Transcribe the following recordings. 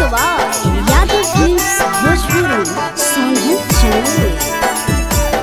स्वाद Yadav films Bhojpuri Sonhan channel.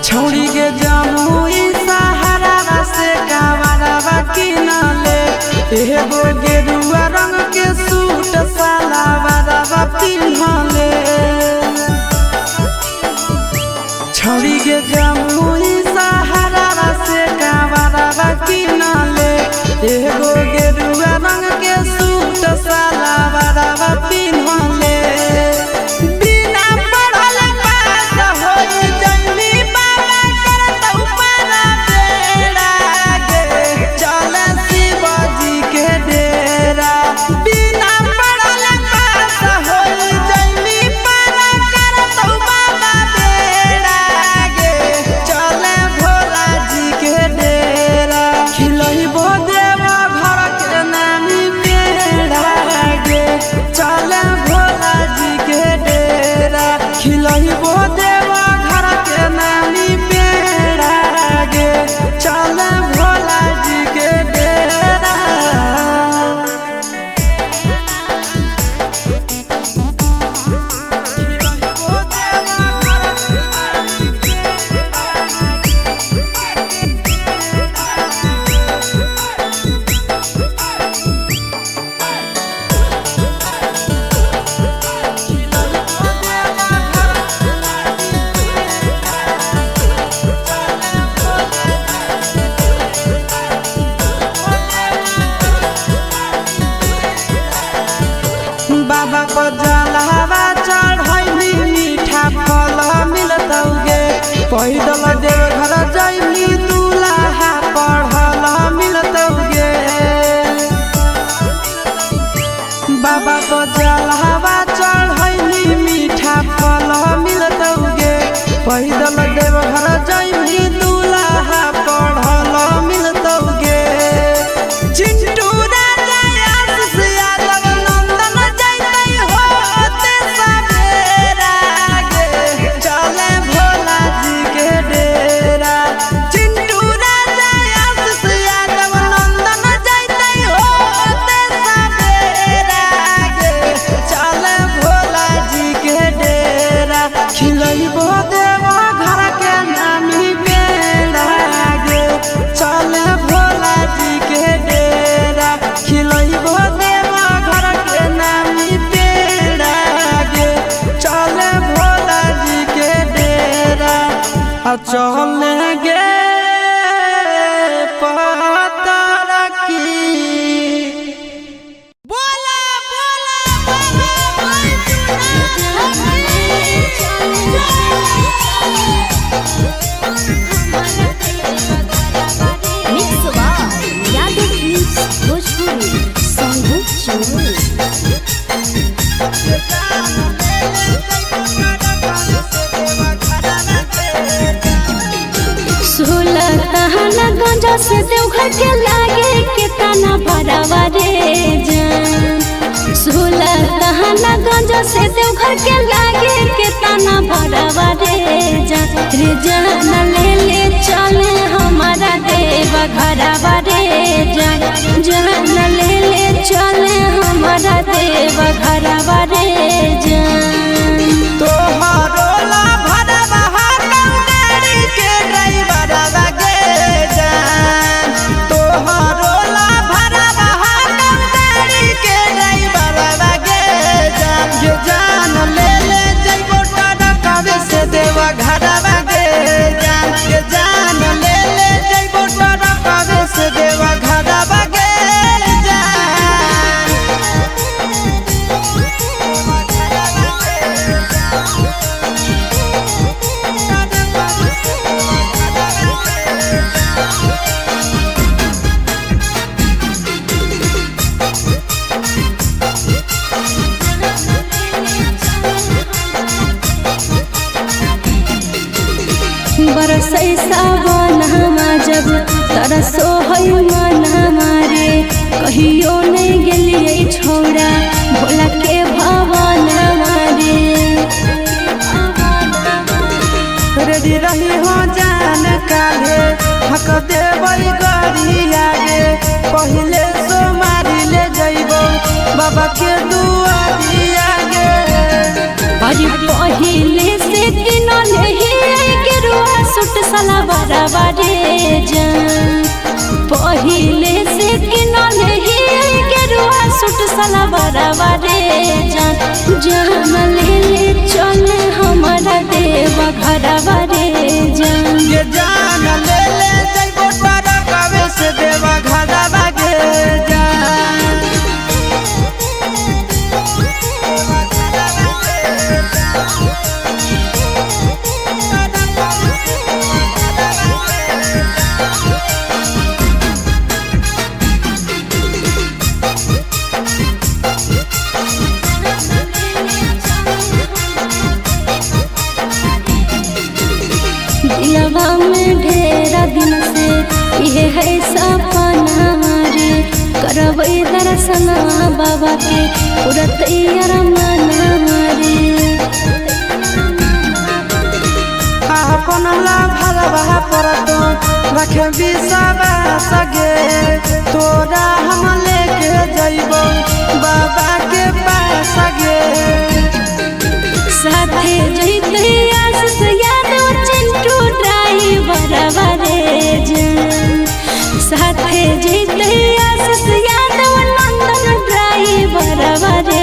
छोड़ी के जामुई सहारा से कावरवा किनले एगो गेरुआ रंग के सूट सलवारवा पिन्हले। छोड़ी के जामुई सहारा से कावरवा किनले एगो गेरुआ रंग के सूट सलवारवा पिन्हले। बाबा को जलवा चढ़ैली मीठा फल मिलतौगे पैदल देवघर जैली दूल्हा पढ़ल मिलतौगे। बाबा को जलवा चढ़ैली मीठा फल मिलतौगे पैदल देवघर जैली दूल्हा पढ़ल मिलतौगे। चिंटू चलेंगे पता रखी बोला बोला गंजा से देवघर के लागे के तना भरावा रे जान 16 दहाना गंजा से देवघर के लागे के तना भरावा रे जान ले ले चले हमारा देव घरवा रे जान ले ले चले हमारा देव घरवा रे जान तोहरो ला भरवा गाड़ी के ड्राइवरवा गे जान तोहरो ला भरवा गाड़ी के ड्राइवरवा गे जान ले ले जइबो टरकवे से देवा घरवा गे जान ले ले जइबो टरकवे से देवा घरवा गे बरसै सावन हमा जब तरसो है मन हमारे कहियो नहीं गेलिए छोड़ा भोला के भवन हमारे रेडी रही हो जान काले हक देवई गरी आगे पहले सो मारी ले जइबो बाबा के दुआरी आगे अरे पहिले से किनले ही गेरुआ सूट सलवारवा रे जान पहिले से किनले ही गेरुआ सूट सलवारवा रे जान ले ले चले हमारा देव घरवा रे जान ले ले जइबो टरकवे से देवा घरवा गे जान दिलवा में ढेरा दिन से ये है सपना रे करबै दर्शन बाबा के पूरा तैयार मन रे अपन ला भरवा परतो रखे बिसवा सगे तोरा हम लेके जइबो बाबा के पास गे साथे जइते आस यादव चिंटू ड्राइवर रे जान साथे जइते आस यादव नंदन ड्राइवर रे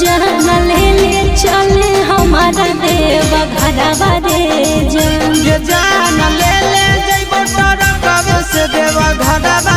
जान ले ले चले हमारा देव घरवा रे जान ले ले जइबो टरकवे से देवा घरवा